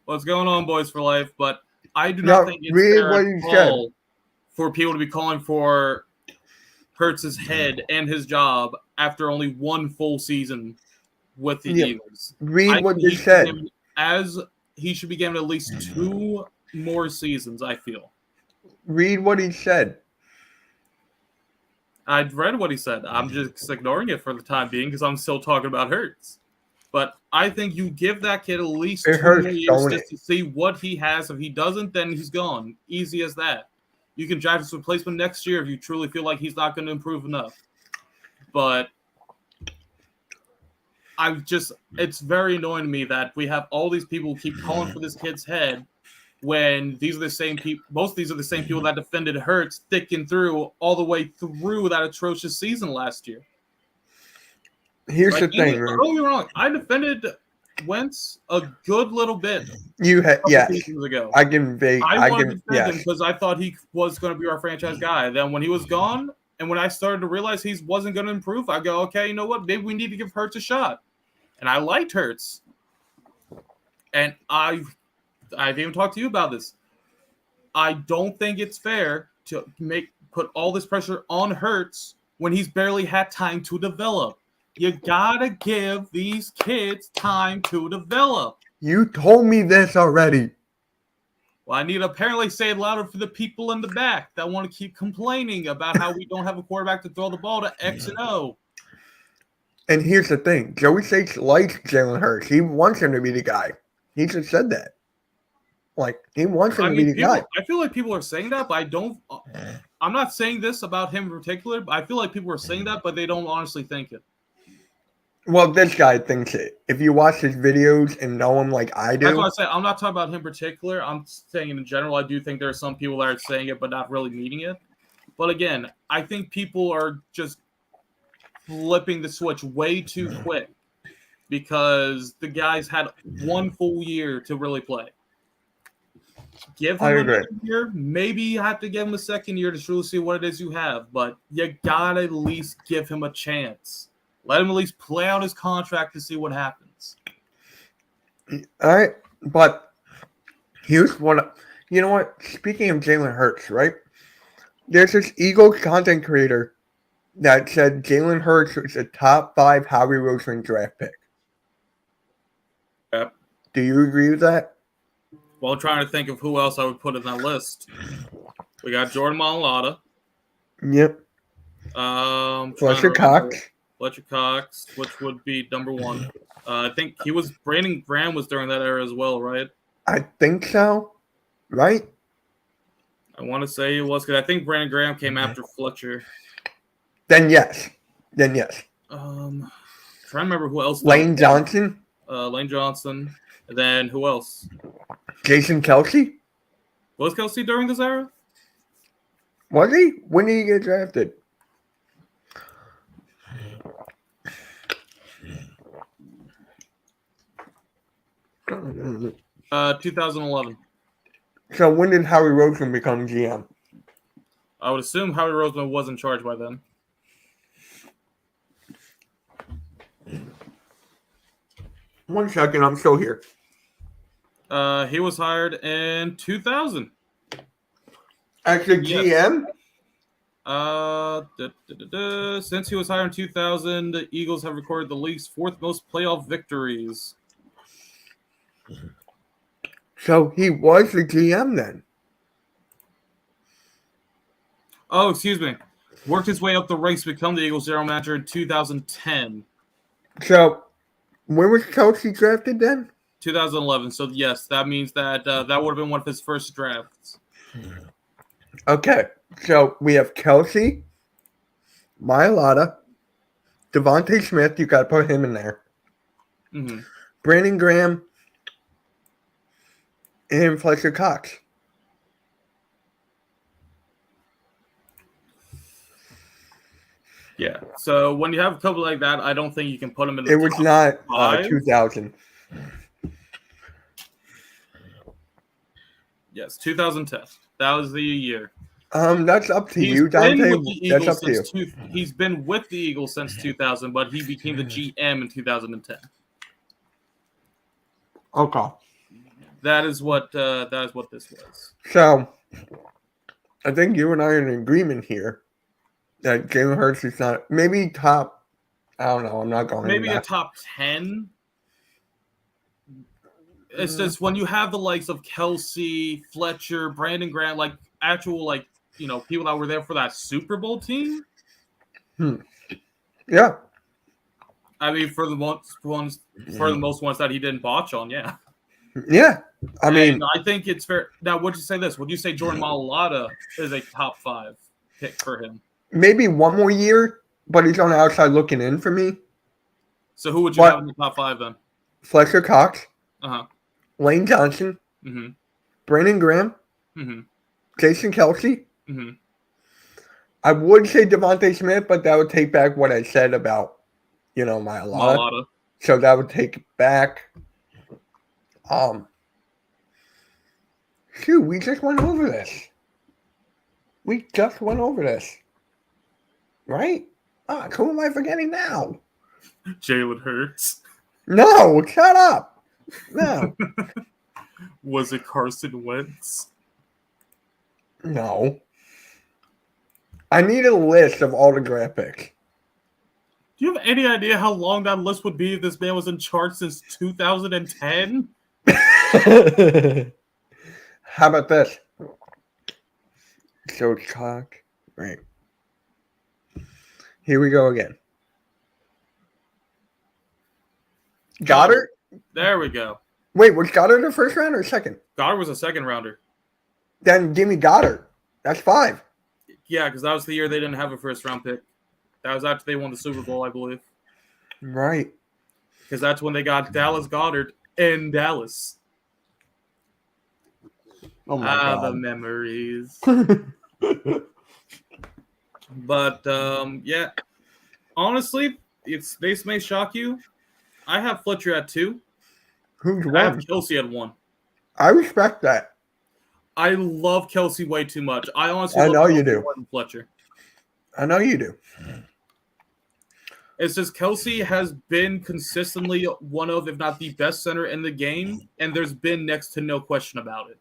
What's going on, Boys for Life? But I do not think it's read fair what at you all for people to be calling for Hurts' head and his job after only one full season with the Eagles. Read what you said. He should be given at least 2 more seasons, I feel. Read what he said. I'd read what he said. I'm just ignoring it for the time being because I'm still talking about Hurts. But I think you give that kid at least 2 more years just to see what he has. If he doesn't, then he's gone. Easy as that. You can draft his replacement next year if you truly feel like he's not going to improve enough. But it's very annoying to me that we have all these people who keep calling for this kid's head when these are the same people. Most of these are the same people that defended Hurts thick and through all the way through that atrocious season last year. Here's the thing, man. Don't get me wrong. I defended Wentz a good little bit. Seasons ago. I wanted to defend him because I thought he was going to be our franchise guy. Then when he was gone, and when I started to realize he wasn't going to improve, I go, okay, you know what? Maybe we need to give Hurts a shot. And I liked Hurts. And I've even talked to you about this. I don't think it's fair to put all this pressure on Hurts when he's barely had time to develop. You gotta give these kids time to develop. You told me this already. Well, I need to apparently say it louder for the people in the back that want to keep complaining about how we don't have a quarterback to throw the ball to X and O. And here's the thing. Joey Chase likes Jalen Hurts. He wants him to be the guy. He just said that. Like, he wants him to be the guy. I feel like people are saying that, but I'm not saying this about him in particular, but I feel like people are saying that, but they don't honestly think it. Well, this guy thinks it. If you watch his videos and know him like I do. That's what I say. I'm not talking about him in particular. I'm saying in general, I do think there are some people that are saying it but not really meaning it. But again, I think people are just flipping the switch way too quick because the guy's had one full year to really play. Give him a year. Maybe you have to give him a second year to truly see what it is you have. But you got to at least give him a chance. Let him at least play out his contract to see what happens. All right. But here's what you know what? Speaking of Jalen Hurts, right? There's this Eagles content creator that said Jalen Hurts was a top 5 Howie Roseman draft pick. Yep. Do you agree with that? Well, I'm trying to think of who else I would put in that list. We got Jordan Mailata. Yep. Fletcher Cox. Fletcher Cox, which would be number 1. I think Brandon Graham was during that era as well, right? I think so. Right? I want to say it was because I think Brandon Graham came after Fletcher. Then yes. Trying to remember who else. Lane Johnson. Lane Johnson. And then who else? Jason Kelce. Was Kelce during this era? Was he? When did he get drafted? Uh, 2011. So when did Howie Roseman become GM? I would assume Howie Roseman was in charge by then. 1 second, I'm still here. He was hired in 2000. As the Yes. GM? Since he was hired in 2000, the Eagles have recorded the league's 4th most playoff victories. So he was the GM then. Oh, excuse me. Worked his way up the ranks to become the Eagles general manager in 2010. So when was Kelsey drafted then? 2011. So yes, that means that that would have been one of his first drafts. Okay. So we have Kelsey, Mailata, Devontae Smith. You got to put him in there. Mm-hmm. Brandon Graham, and Fletcher Cox. Yeah. So when you have a couple like that, I don't think you can put him in the It was top not 5. 2000. Yes, 2010. That was the year. That's up to He's you, been Dante. with the That's Eagles up to you. since he's been with the Eagles since 2000, but he became the GM in 2010. Okay. That is what this was. So I think you and I are in agreement here that Jalen Hurts is not maybe top. I don't know. I'm not going Maybe into a that. top 10. It's just when you have the likes of Kelsey, Fletcher, Brandon Grant, like actual people that were there for that Super Bowl team. Yeah. I mean, for the most ones that he didn't botch on, yeah. Yeah. I mean, And I think it's fair. Now, would you say this? Would you say Jordan Mailata is a top 5 pick for him? maybe one more year, but he's on the outside looking in for me. So who would you have in the top 5 then? Fletcher Cox, Uh-huh. Lane Johnson, Mm-hmm. Brandon Graham, Mm-hmm. Jason Kelsey. Mm-hmm. I would say Devontae Smith, but that would take back what I said about, Mailata. Mailata. So that would take it back. Shoot, we just went over this. Right? Who am I forgetting now? Jalen Hurts. No, shut up. No. Was it Carson Wentz? No. I need a list of all the draft picks. Do you have any idea how long that list would be if this man was in charge since 2010? How about this? So talk. Right. Here we go again. Goddard? There we go. Wait, was Goddard the first round or second? Goddard was a second rounder. Then give me Goddard. That's 5. Yeah, because that was the year they didn't have a first round pick. That was after they won the Super Bowl, I believe. Right. Because that's when they got Dallas Goddard in Dallas. Oh my God. The memories. But yeah, honestly, this may shock you. I have Fletcher at 2. Who's I have one? Kelsey at 1. I respect that. I love Kelsey way too much. I honestly I love know Kelsey you do. more than Fletcher. I know you do. It's just Kelsey has been consistently one of, if not the best center in the game, and there's been next to no question about it.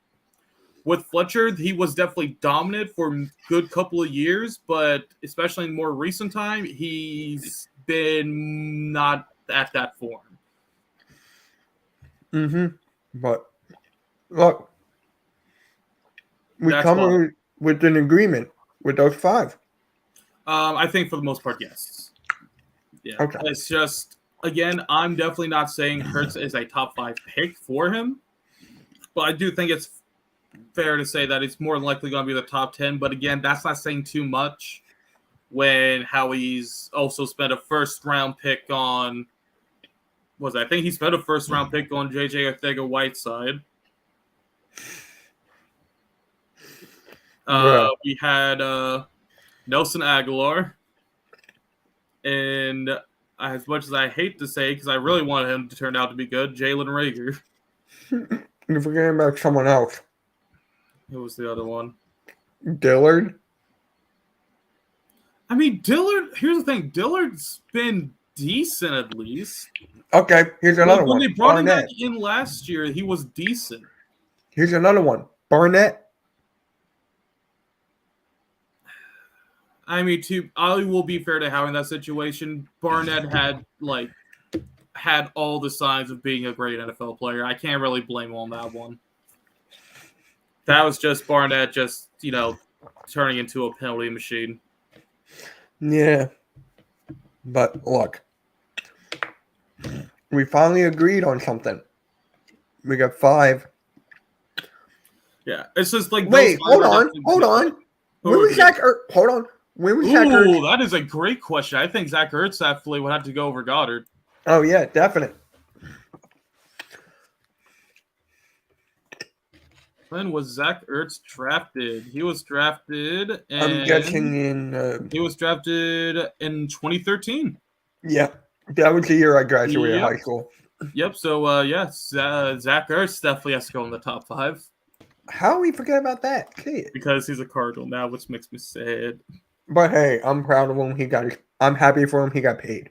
With Fletcher, he was definitely dominant for a good couple of years, but especially in more recent time, he's been not at that form. But look, we That's come why. with an agreement with those 5. I think for the most part, yes. Yeah. Okay. It's just, again, I'm definitely not saying Hurts is a top 5 pick for him, but I do think it's fair to say that it's more likely going to be the top 10. But again, that's not saying too much when Howie's also spent a first round pick on. I think he spent a first round pick on JJ Arcega-Whiteside. We had Nelson Aguilar, and as much as I hate to say, because I really wanted him to turn out to be good, Jalen Reagor. You're forgetting about someone else. Who was the other one? Dillard. I mean, Dillard. Here's the thing: Dillard's been decent at least. Okay, here's another When one. they brought him Barnett. back in last year, he was decent. Here's another one. Barnett. I mean, I will be fair to Howie in that situation. Barnett had all the signs of being a great NFL player. I can't really blame him on that one. That was just Barnett turning into a penalty machine. Yeah. But look, we finally agreed on something. We got 5. Yeah, it's just like Wait, hold on. Where was Zach Ertz? Hold on. Where was Zach Ooh, Ertz? that is a great question. I think Zach Ertz definitely would have to go over Goddard. Oh yeah, definite. When was Zach Ertz drafted? He was drafted. I'm guessing in. He was drafted in 2013. Yeah, that was the year I graduated high school. Yep. So yes, Zach Ertz definitely has to go in the top 5. How we forget about that? Shit. Because he's a Cardinal now, which makes me sad. But hey, I'm proud of him. I'm happy for him. He got paid.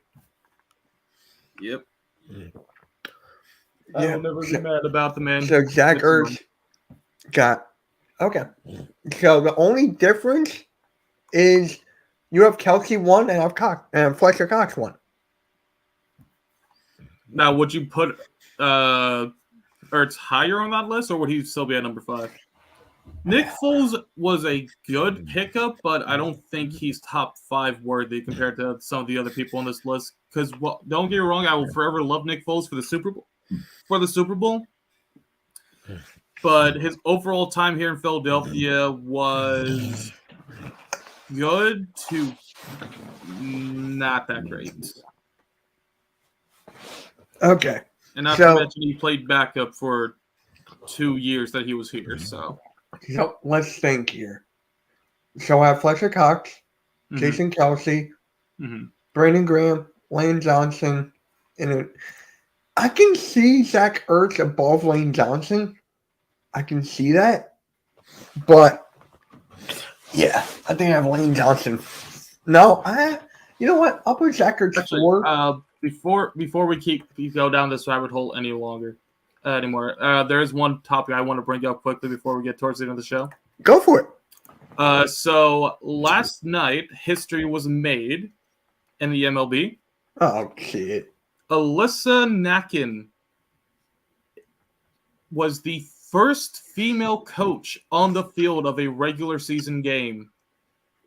Yep. Yeah. I'll never be mad about the man. So Zach Ertz got okay. So the only difference is you have Kelsey 1 and I have Fletcher Cox 1. Now, would you put Ertz higher on that list, or would he still be at number 5? Nick Foles was a good pickup, but I don't think he's top 5 worthy compared to some of the other people on this list. Because don't get me wrong, I will forever love Nick Foles for the Super Bowl. But his overall time here in Philadelphia was good to not that great. Okay. And not to mention he played backup for 2 years that he was here. So let's think here. So I have Fletcher Cox, Jason Kelsey, Brandon Graham, Lane Johnson, and I can see Zach Ertz above Lane Johnson. I can see that. But yeah, I think I have Lane Johnson. No, you know what? I'll put Zach Ertz 4. Before we go down this rabbit hole anymore, there is one topic I want to bring up quickly before we get towards the end of the show. Go for it. So last night, history was made in the MLB. Oh shit! Alyssa Nakin was the first female coach on the field of a regular season game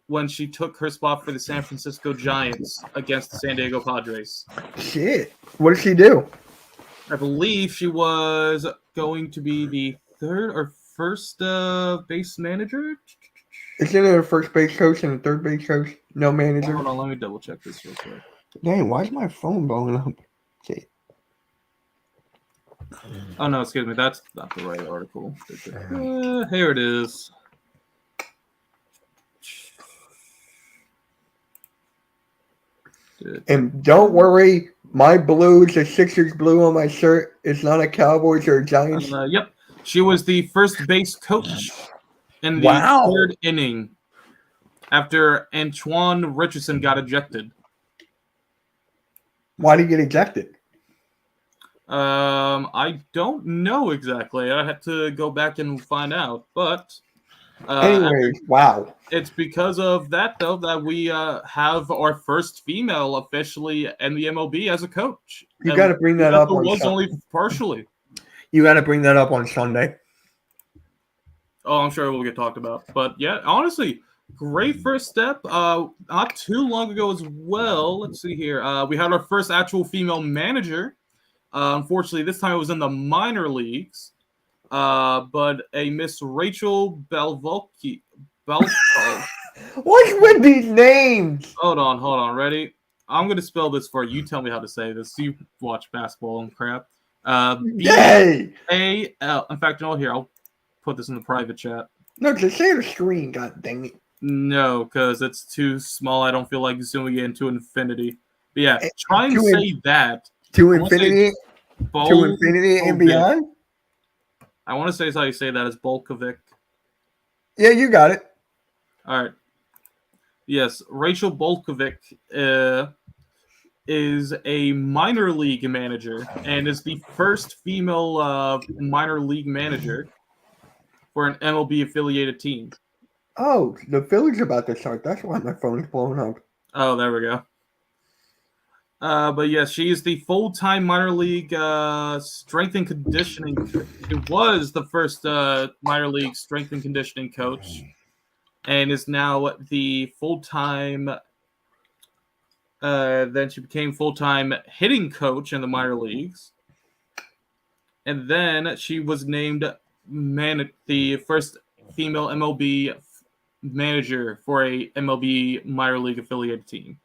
when she took her spot for the San Francisco Giants against the San Diego Padres. Shit. What did she do? I believe she was going to be the third or first base manager. Isn't it a first base coach and a third base coach? No manager? Hold on, let me double check this real quick. Dang, why is my phone blowing up? Okay. Oh, no, excuse me. That's not the right article. Here it is. And don't worry, my blue, the Sixers blue on my shirt, is not a Cowboys or a Giants. Yep. She was the first base coach in the third inning after Antoine Richardson got ejected. Why did he get ejected? I don't know exactly. I had to go back and find out. But anyways, wow. It's because of that, though, that we have our first female officially in the MLB as a coach. You got to bring that up. It was only partially. You got to bring that up on Sunday. Oh, I'm sure it will get talked about. But yeah, honestly, great first step. Not too long ago as well. Let's see here. We had our first actual female manager. Unfortunately, this time it was in the minor leagues. But a Miss Rachel Belvolki. What's with these names? Hold on. Ready? I'm going to spell this for you. You tell me how to say this. You watch basketball and crap. B-A-L. In fact, here, I'll put this in the private chat. No, just share the screen, god dang it. No, because it's too small. I don't feel like zooming it into infinity. But yeah, try and say that. To infinity? To infinity and beyond? I want to say how you say that is Bolkovic. Yeah, you got it. All right. Yes, Rachel Bolkovic is a minor league manager and is the first female minor league manager for an MLB affiliated team. Oh, the Phillies about to start. That's why my phone's blowing up. Oh, there we go. But yes, she is the full-time minor league strength and conditioning. She was the first minor league strength and conditioning coach, and is now the full-time. Then she became full-time hitting coach in the minor leagues, and then she was named the first female MLB manager for a MLB minor league affiliated team.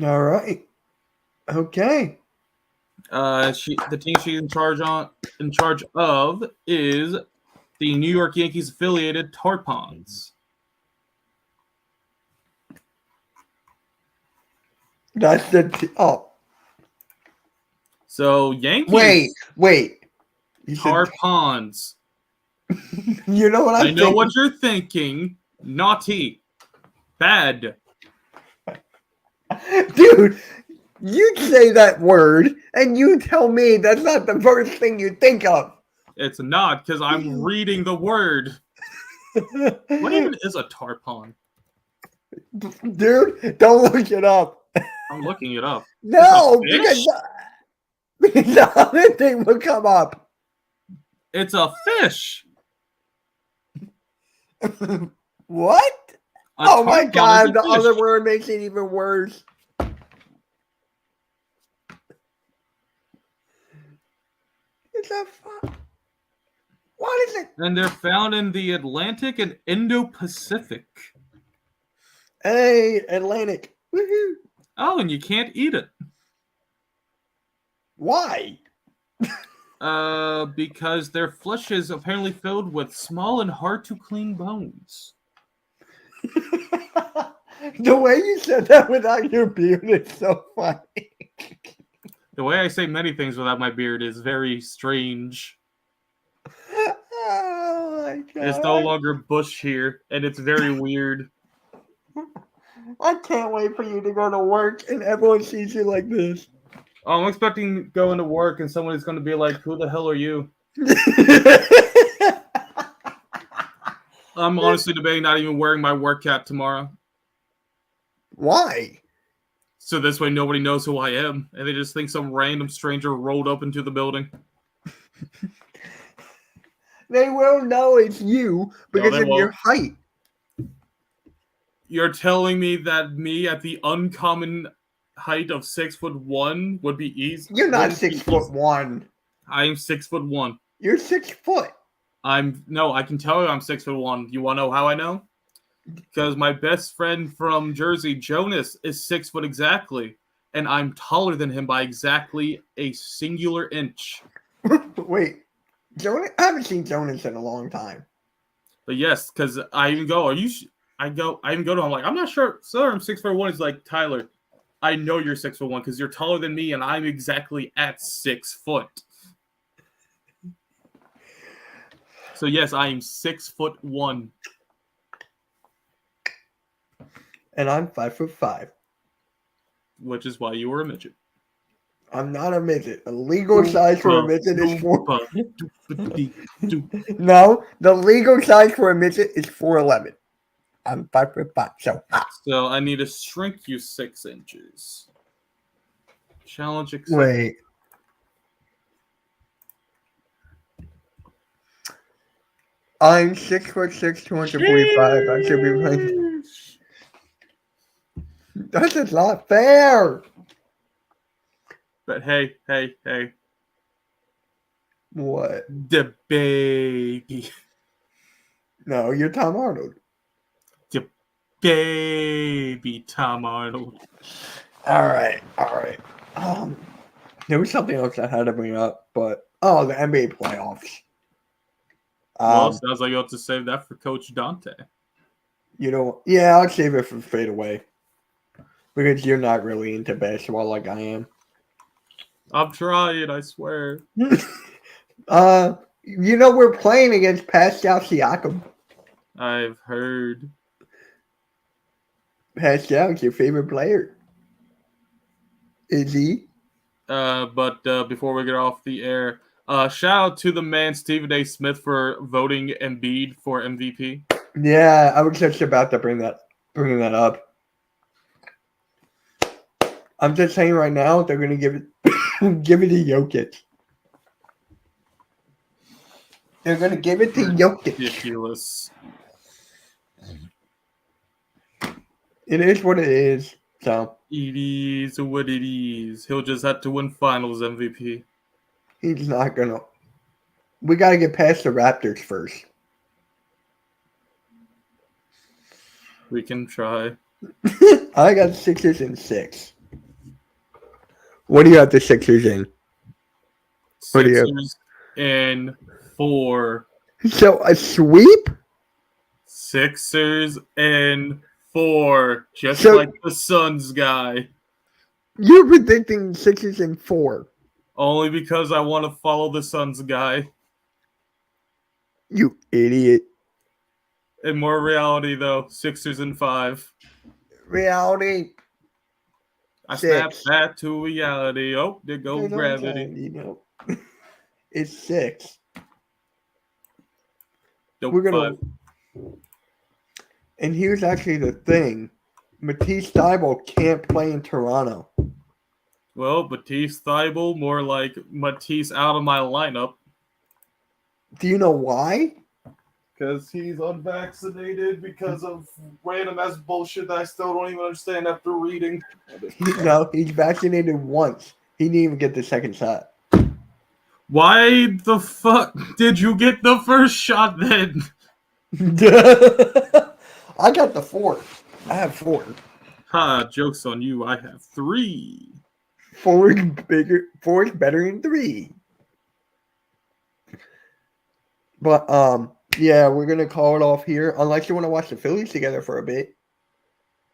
All right. Okay. The team she's in charge of is the New York Yankees affiliated Tarpons. That's the So Yankees. Wait. You said- Tarpons. You know what I know what you're thinking. Naughty. Bad. Dude, you say that word and you tell me that's not the first thing you think of. It's not, because I'm reading the word. What even is a tarpon? Dude, don't look it up. I'm looking it up. No, It's because the other thing will come up. It's a fish. What? A Oh my tarpon god, is a the fish. other word makes it even worse. It's a what is it? And they're found in the Atlantic and Indo-Pacific. Hey, Atlantic. Woohoo. Oh, and you can't eat it. Why? Because their flesh is apparently filled with small and hard to clean bones. The way you said that without your beard is so funny. The way I say many things without my beard is very strange. Oh my god. It's no longer bush here, and it's very weird. I can't wait for you to go to work and everyone sees you like this. I'm expecting going to work and somebody's going to be like, "Who the hell are you?" I'm honestly debating not even wearing my work cap tomorrow. Why? So this way nobody knows who I am, and they just think some random stranger rolled up into the building. They will know it's you because they of your won't. height. You're telling me that me at the uncommon height of 6'1" would be easy? You're not wouldn't be 6'1". I'm 6'1". You're 6 foot. I can tell you I'm 6'1". You want to know how I know? Because my best friend from Jersey, Jonas, is 6 foot exactly, and I'm taller than him by exactly a singular inch. Wait, Jonas? I haven't seen Jonas in a long time. But yes, because I even go, I even go to him like, I'm not sure, sir, I'm 6'1". He's like, Tyler, I know you're 6'1" because you're taller than me, and I'm exactly at 6 foot. So yes, I am 6'1". And I'm 5'5". Which is why you were a midget. I'm not a midget. The legal size for a midget is 4. Doompa. No, the legal size for a midget is 4'11". I'm 5'5". So I need to shrink you 6 inches. Challenge accepted. Wait. I'm 6'6", 245. I should be right. That's just not fair. But hey. What? The baby. No, you're Tom Arnold. The baby Tom Arnold. All right. There was something else I had to bring up, but the NBA playoffs. Well, sounds like you have to save that for Coach Dante. Yeah, I'll save it for fade away because you're not really into basketball like I am. I'm trying, I swear. We're playing against Pascal Siakam. I've heard. Pascal's your favorite player. Is he? But before we get off the air, shout out to the man Stephen A. Smith for voting Embiid for MVP. Yeah, I was just about to bring that up. I'm just saying right now they're gonna give it give it to Jokic. They're gonna give it to Jokic. Ridiculous. It is what it is. So It is what it is. He'll just have to win Finals MVP. he's not gonna. We gotta get past the Raptors first. We can try. I got Sixers in 6. What do you have the Sixers in? What do you have? Sixers in 4. So a sweep? Sixers in 4. Just So- like the Suns guy. You're predicting Sixers in 4. Only because I want to follow the Suns guy. You idiot. In more reality, though, Sixers in 5. Reality. I 6. snapped that to reality. Oh, there goes There's no gravity. time, you know. It's 6. Nope, We're gonna. 5. And here's actually the thing: Matisse Thybulle can't play in Toronto. Well, Matisse Thybulle, more like Matisse out of my lineup. Do you know why? Because he's unvaccinated because of random ass bullshit that I still don't even understand after reading. No, he's vaccinated once. He didn't even get the second shot. Why the fuck did you get the first shot then? I got the 4. I have 4. Ha, joke's on you. I have 3. 4 is bigger. 4 is better than 3. But yeah, we're gonna call it off here. Unless you want to watch the Phillies together for a bit.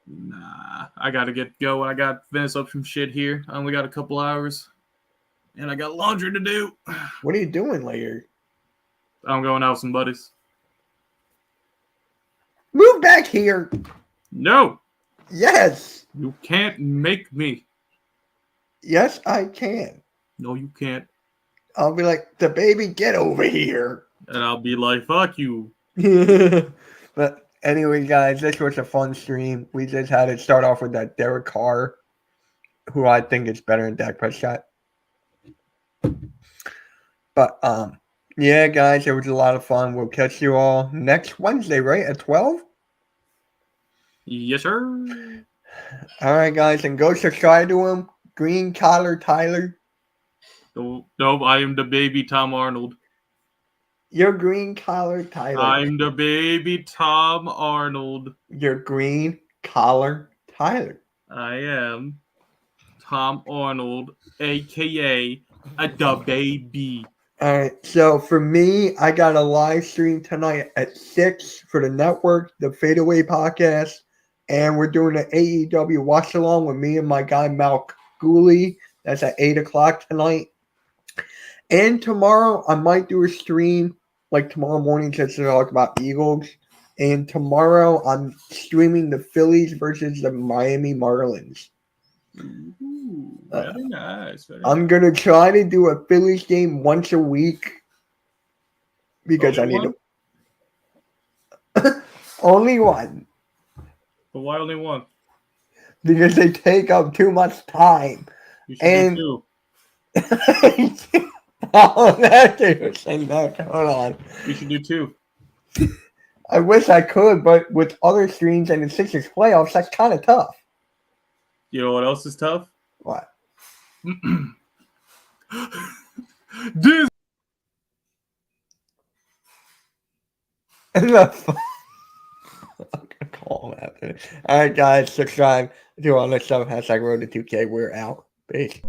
Nah, I gotta get going. I got to finish up some shit here. I only got a couple hours. And I got laundry to do. What are you doing later? I'm going out with some buddies. Move back here. No, Yes. you can't make me. Yes, I can. No, you can't. I'll be like, the baby, get over here. And I'll be like, fuck you. But anyway, guys, this was a fun stream. We just had to start off with that Derek Carr, who I think is better than Dak Prescott. But yeah, guys, it was a lot of fun. We'll catch you all next Wednesday, right? At 12? Yes, sir. All right, guys, and go subscribe to him. Green Collar Tyler. No, I am the baby Tom Arnold. You're Green Collar Tyler. I'm the baby Tom Arnold. You're Green Collar Tyler. I am Tom Arnold, a.k.a. the baby. All right, so for me, I got a live stream tonight at 6 for the network, the Fadeaway podcast, and we're doing an AEW watch along with me and my guy Malk Gooley. That's at 8 o'clock tonight. And tomorrow, I might do a stream like tomorrow morning just to talk about Eagles. And tomorrow, I'm streaming the Phillies versus the Miami Marlins. Ooh, very nice. Very I'm going to try to do a Phillies game once a week because Only I need to. Only one. But why only one? Because they take up too much time. You should And- do Oh, that dude was saying that. Hold on. 2. You should do 2. I wish I could, but with other streams and the Sixers playoffs, that's kind of tough. You know what else is tough? What? This. I'm gonna call him after. All right, guys, subscribe, do all this stuff. # Road to 2K. We're out. Peace.